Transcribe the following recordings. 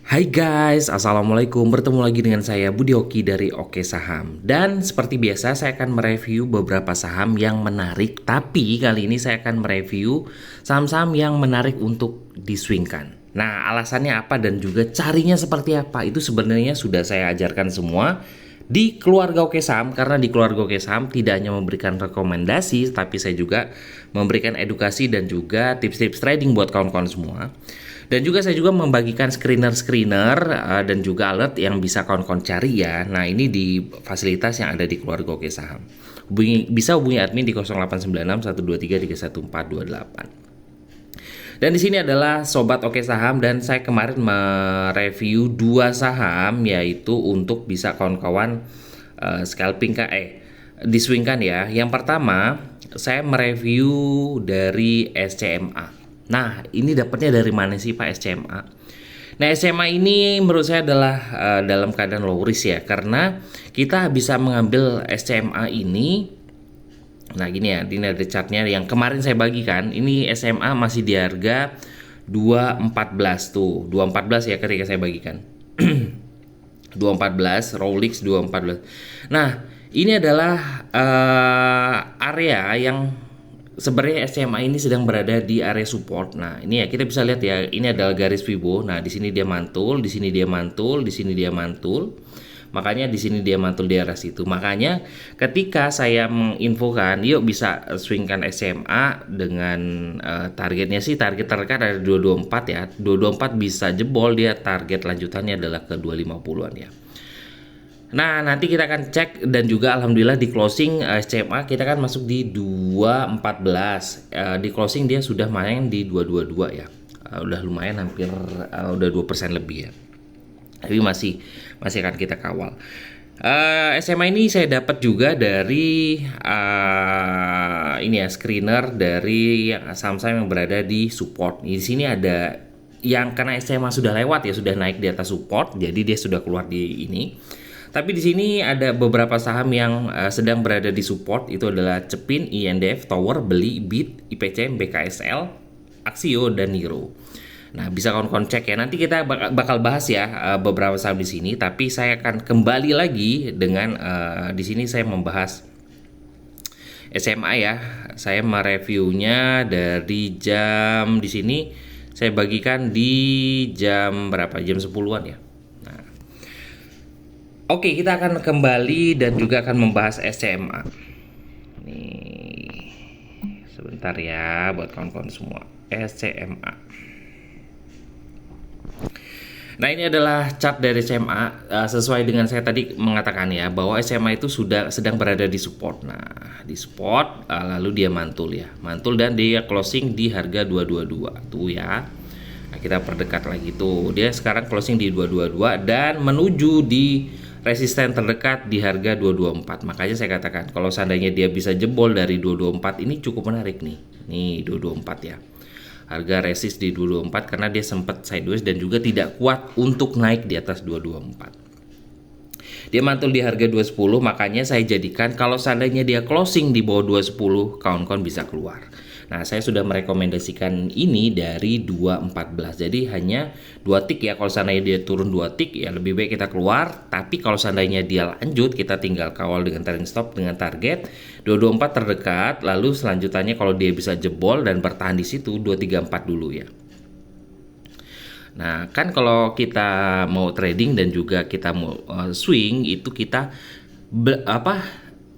Hai guys, Assalamualaikum. Bertemu lagi dengan saya Budi Oki dari Oke Saham. Dan seperti biasa saya akan mereview beberapa saham yang menarik. Tapi kali ini saya akan mereview saham-saham yang menarik untuk diswingkan. Nah, alasannya apa dan juga carinya seperti apa itu sebenarnya sudah saya ajarkan semua di keluarga Oke Saham. Karena di keluarga Oke Saham tidak hanya memberikan rekomendasi, tapi saya juga memberikan edukasi dan juga tips-tips trading buat kawan-kawan semua. Dan juga saya juga membagikan screener-screener dan juga alert yang bisa kawan-kawan cari ya. Nah, ini di fasilitas yang ada di keluarga Oke Saham. Bisa hubungi admin di 0896 123 31428. Dan di sini adalah sobat Oke Saham dan saya kemarin mereview dua saham yaitu untuk bisa kawan-kawan scalping diswingkan ya. Yang pertama, saya mereview dari SCMA. Nah, ini dapatnya dari mana sih Pak SCMA? Nah, SCMA ini menurut saya adalah dalam keadaan low risk ya, karena kita bisa mengambil SCMA ini. Nah, gini ya, ini ada chartnya yang kemarin saya bagikan. Ini SMA masih di harga 214 tuh, 214 ya ketika saya bagikan. 214, Rolex 214. Nah, ini adalah area yang sebenarnya SMA ini sedang berada di area support. Nah, ini ya kita bisa lihat ya, ini adalah garis Fibo. Nah, di sini dia mantul, di sini dia mantul, di sini dia mantul. Makanya di sini dia mantul di area situ. Makanya ketika saya menginfokan, yuk bisa swingkan SMA dengan targetnya sih target terdekat ada 224 ya. 224 bisa jebol, dia target lanjutannya adalah ke 250-an ya. Nah, nanti kita akan cek dan juga alhamdulillah di closing SCMA kita kan masuk di 214. Di closing dia sudah main di 222 ya. Udah lumayan hampir udah 2% lebih ya. Tapi masih akan kita kawal. SMA ini saya dapat juga dari ini ya screener dari saham-saham yang berada di support. Di sini ada yang karena SMA sudah lewat ya, sudah naik di atas support, jadi dia sudah keluar di ini. Tapi di sini ada beberapa saham yang sedang berada di support, itu adalah Cepin, INDF, Tower, Beli, BIT, IPCM, BKSL, Aksio, dan Niro. Nah, bisa kawan-kawan cek ya. Nanti kita bakal bahas ya beberapa saham di sini. Tapi saya akan kembali lagi dengan di sini saya membahas SMA ya. Saya mereviewnya dari jam di sini saya bagikan di jam berapa? Jam 10-an ya. Oke, kita akan kembali dan juga akan membahas SCMA. Nih, sebentar ya buat kawan-kawan semua. SCMA. Nah, ini adalah chart dari SMA sesuai dengan saya tadi mengatakan ya bahwa SMA itu sudah sedang berada di support. Nah, di support lalu dia mantul ya. Mantul dan dia closing di harga 222 tuh ya. Nah, kita perdekat lagi tuh. Dia sekarang closing di 222 dan menuju di resisten terdekat di harga 224. Makanya saya katakan kalau seandainya dia bisa jebol dari 224 ini cukup menarik nih. Nih 224 ya. Harga resist di 224 karena dia sempat sideways dan juga tidak kuat untuk naik di atas 224. Dia mantul di harga 210, makanya saya jadikan kalau seandainya dia closing di bawah 210, kawan-kawan bisa keluar. Nah, saya sudah merekomendasikan ini dari 214. Jadi hanya 2 tick ya. Kalau seandainya dia turun 2 tick ya lebih baik kita keluar. Tapi kalau seandainya dia lanjut, kita tinggal kawal dengan trailing stop dengan target 224 terdekat. Lalu selanjutnya kalau dia bisa jebol dan bertahan di situ 234 dulu ya. Nah, kan kalau kita mau trading dan juga kita mau swing itu kita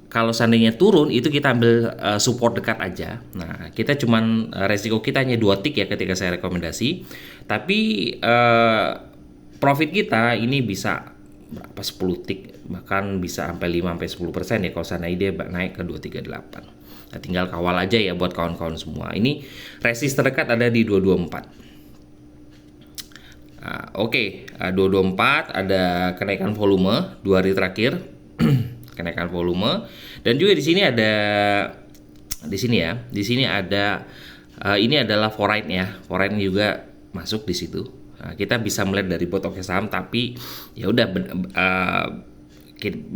kalau seandainya turun itu kita ambil support dekat aja. Nah, kita cuman resiko kita hanya 2 tick ya ketika saya rekomendasi. Tapi profit kita ini bisa berapa 10 tick, bahkan bisa sampai 5 sampai 10% ya kalau seandainya dia naik ke 238. Nah, tinggal kawal aja ya buat kawan-kawan semua. Ini resist terdekat ada di 224. Oke, 224 ada kenaikan volume 2 hari terakhir. Kenaikan volume dan juga di sini ada ini adalah foreign ya. Foreign juga masuk di situ. Nah, kita bisa melihat dari bot Oke Saham tapi ya udah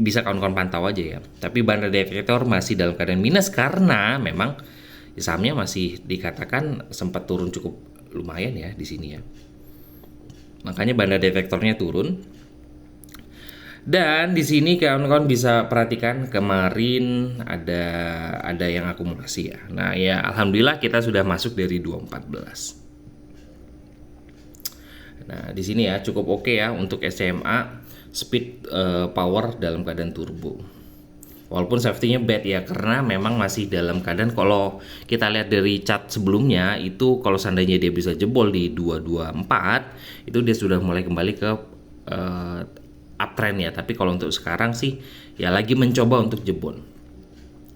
bisa kawan-kawan pantau aja ya. Tapi Bandar Defektor masih dalam keadaan minus karena memang sahamnya masih dikatakan sempat turun cukup lumayan ya di sini ya. makanya banda detektornya turun. Dan di sini kawan-kawan bisa perhatikan kemarin ada yang akumulasi ya. Nah ya alhamdulillah kita sudah masuk dari 214. Nah di sini ya cukup oke ya untuk SMA speed power dalam keadaan turbo. Walaupun safety-nya bad ya, karena memang masih dalam keadaan, kalau kita lihat dari chart sebelumnya itu kalau seandainya dia bisa jebol di 224 itu dia sudah mulai kembali ke uptrend ya. Tapi kalau untuk sekarang sih ya lagi mencoba untuk jebol.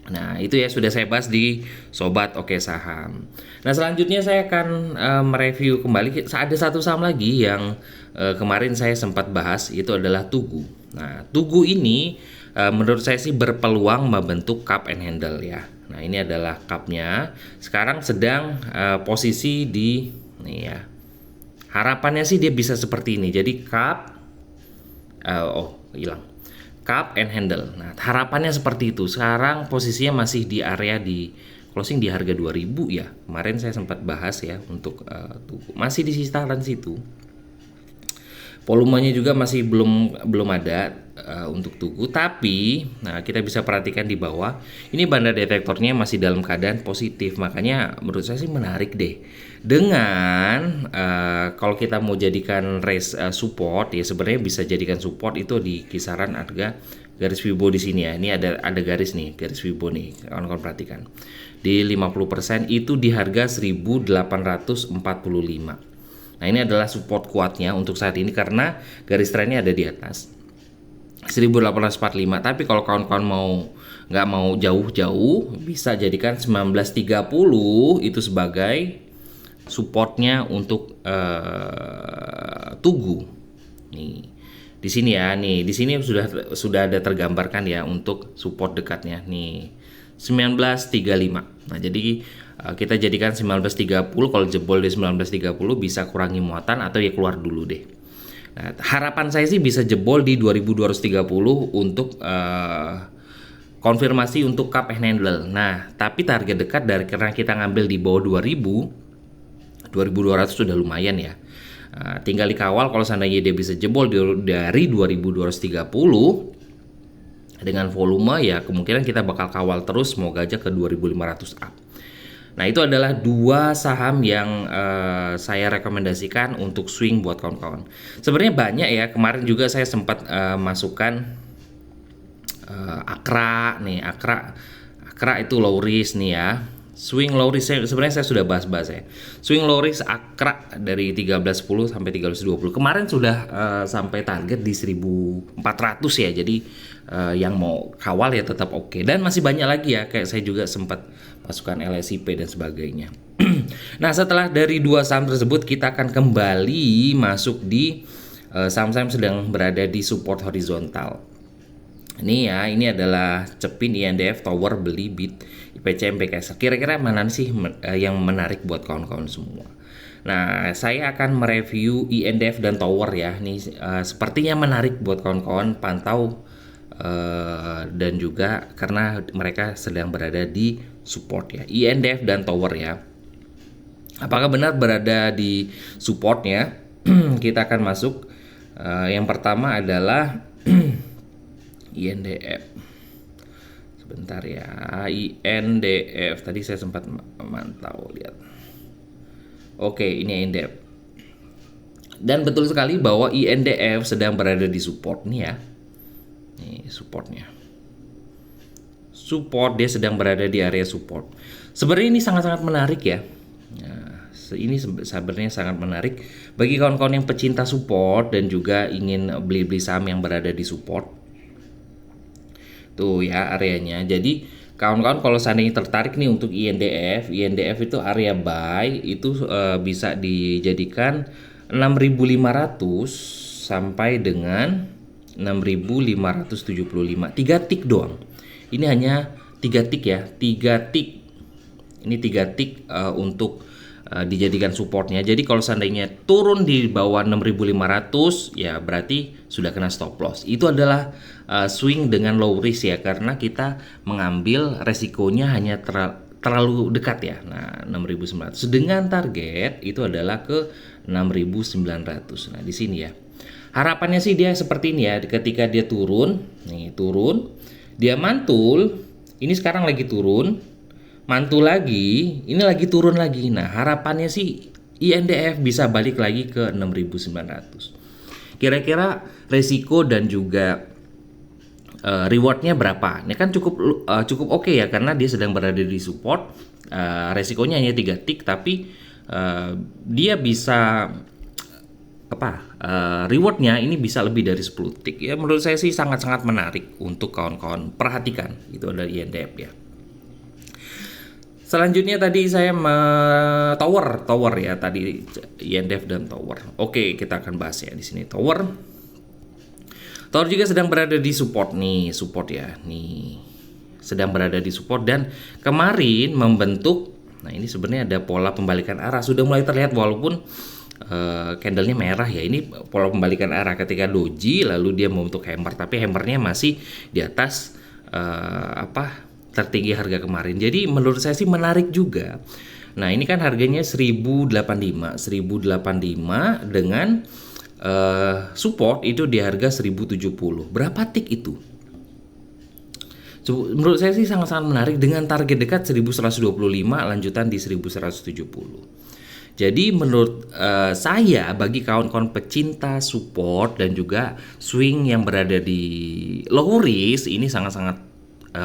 Nah itu ya sudah saya bahas di Sobat Oke Saham. Nah selanjutnya saya akan mereview kembali. Ada satu saham lagi yang kemarin saya sempat bahas, itu adalah Tugu. Nah Tugu ini menurut saya sih berpeluang membentuk cup and handle ya. Nah ini adalah cupnya. Sekarang sedang posisi di nih ya. Harapannya sih dia bisa seperti ini. Jadi cup, hilang. Cup and handle. Nah harapannya seperti itu. Sekarang posisinya masih di area di closing di harga 2000 ya. Kemarin saya sempat bahas ya untuk Tugu. Masih di kisaran situ. Volumenya juga masih belum ada untuk Tugu, tapi nah kita bisa perhatikan di bawah ini banda detektornya masih dalam keadaan positif, makanya menurut saya sih menarik deh. Dengan kalau kita mau jadikan support ya, sebenarnya bisa jadikan support itu di kisaran harga garis Fibo di sini ya. Ini ada garis nih, garis Fibo nih, kawan-kawan perhatikan. Di 50% itu di harga 1845. Nah ini adalah support kuatnya untuk saat ini karena garis trennya ada di atas 1845. Tapi kalau kawan-kawan nggak mau jauh-jauh, bisa jadikan 1930 itu sebagai supportnya untuk Tugu. Nih di sini ya, nih di sini sudah ada tergambarkan ya untuk support dekatnya nih 1935. Nah jadi kita jadikan 1930, kalau jebol di 1930 bisa kurangi muatan atau ya keluar dulu deh. Nah, harapan saya sih bisa jebol di 2230 untuk konfirmasi untuk cup and handle. Nah, tapi target dekat dari karena kita ngambil di bawah 2200 sudah lumayan ya. Tinggal dikawal kalau seandainya dia bisa jebol dari 2230 dengan volume ya kemungkinan kita bakal kawal terus, semoga aja ke 2500 up. Nah itu adalah dua saham yang saya rekomendasikan untuk swing buat kawan-kawan. Sebenarnya banyak ya, kemarin juga saya sempat masukkan Akra nih, Akra itu low risk nih ya. Swing low risk sebenarnya saya sudah bahas-bahas ya. Swing low risk Akra dari 1310 sampai 1320. Kemarin sudah sampai target di 1400 ya. Jadi yang mau kawal ya tetap oke. Dan masih banyak lagi ya, kayak saya juga sempat masukkan LSIP dan sebagainya. Nah, setelah dari dua saham tersebut kita akan kembali masuk di saham-saham sedang berada di support horizontal. Ini ya, ini adalah Cepin, INDF, Tower, Beli, Bit, IPC, MPKS. Kira-kira mana sih yang menarik buat kawan-kawan semua? Nah, saya akan mereview INDF dan Tower ya. Ini sepertinya menarik buat kawan-kawan pantau dan juga karena mereka sedang berada di support ya. INDF dan Tower ya. Apakah benar berada di supportnya? Kita akan masuk. Yang pertama adalah INDF. Sebentar ya, INDF. Tadi saya sempat memantau, lihat. Oke, ini INDF. Dan betul sekali bahwa INDF sedang berada di support nih ya. Nih supportnya. Support, dia sedang berada di area support. Sebenarnya ini sangat-sangat menarik ya. Nah, ini sebenarnya sangat menarik bagi kawan-kawan yang pecinta support dan juga ingin beli-beli saham yang berada di support. Tuh ya areanya. Jadi kawan-kawan kalau seandainya tertarik nih untuk INDF itu area buy itu bisa dijadikan 6.500 sampai dengan 6.575. 3 tick doang. Ini hanya 3 tick ya, 3 tick. Ini 3 tick untuk dijadikan supportnya. Jadi kalau seandainya turun di bawah 6.500 ya berarti sudah kena stop loss. Itu adalah swing dengan low risk ya, karena kita mengambil resikonya hanya terlalu dekat ya. Nah, 6.900 dengan target itu adalah ke 6.900. Nah, di sini ya. Harapannya sih dia seperti ini ya, ketika dia turun, nih turun, dia mantul, ini sekarang lagi turun, mantul lagi, ini lagi turun lagi. Nah, harapannya sih INDF bisa balik lagi ke 6.900. Kira-kira resiko dan juga rewardnya berapa? Ini kan cukup oke ya, karena dia sedang berada di support. Resikonya hanya 3 tick, tapi dia bisa rewardnya ini bisa lebih dari 10 tick ya. Menurut saya sih sangat-sangat menarik untuk kawan-kawan perhatikan. Itu dari INDF ya. Selanjutnya tadi saya tower ya, tadi INDF dan tower. Oke, kita akan bahas ya di sini tower. Tower juga sedang berada di support ya. Nih, sedang berada di support dan kemarin membentuk. Nah, ini sebenarnya ada pola pembalikan arah, sudah mulai terlihat walaupun candlenya merah ya. Ini pola pembalikan arah ketika doji lalu dia membentuk hammer, tapi hammernya masih di atas tertinggi harga kemarin. Jadi menurut saya sih menarik juga. Nah, ini kan harganya 1085 dengan support itu di harga 1070. Berapa tick itu? Menurut saya sih sangat-sangat menarik dengan target dekat 1125, lanjutan di 1170. Jadi menurut saya, bagi kawan-kawan pecinta support dan juga swing yang berada di low risk, ini sangat-sangat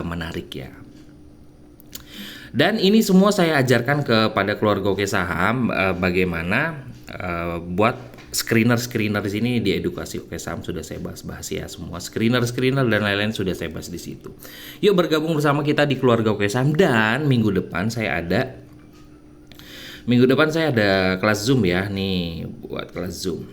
menarik ya. Dan ini semua saya ajarkan kepada keluarga Oke Saham, bagaimana buat screener di sini di edukasi Oke Saham sudah saya bahas ya, semua screener dan lain-lain sudah saya bahas di situ. Yuk bergabung bersama kita di keluarga Oke Saham, dan minggu depan saya ada kelas Zoom ya, nih buat kelas Zoom.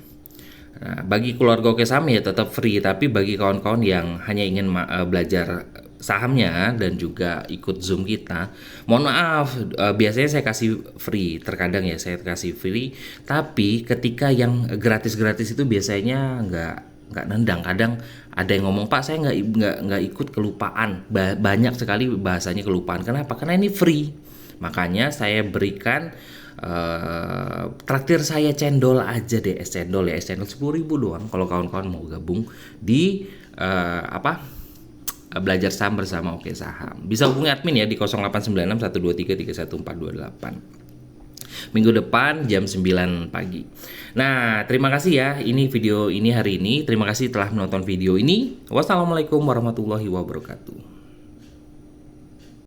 Nah, bagi keluarga Oke Saham ya tetap free, tapi bagi kawan-kawan yang hanya ingin belajar sahamnya dan juga ikut Zoom kita, mohon maaf, biasanya saya kasih free, terkadang ya saya kasih free, tapi ketika yang gratis itu biasanya nggak nendang. Kadang ada yang ngomong, Pak saya nggak ikut, kelupaan, banyak sekali bahasanya kelupaan. Kenapa? Karena ini free, makanya saya berikan traktir saya cendol aja deh, es cendol 10.000 doang kalau kawan-kawan mau gabung di belajar saham bersama Oke Saham. Bisa hubungi admin ya di 0896 123 3148. Minggu depan jam 9 pagi. Nah, terima kasih ya. Ini video ini hari ini. Terima kasih telah menonton video ini. Wassalamualaikum warahmatullahi wabarakatuh.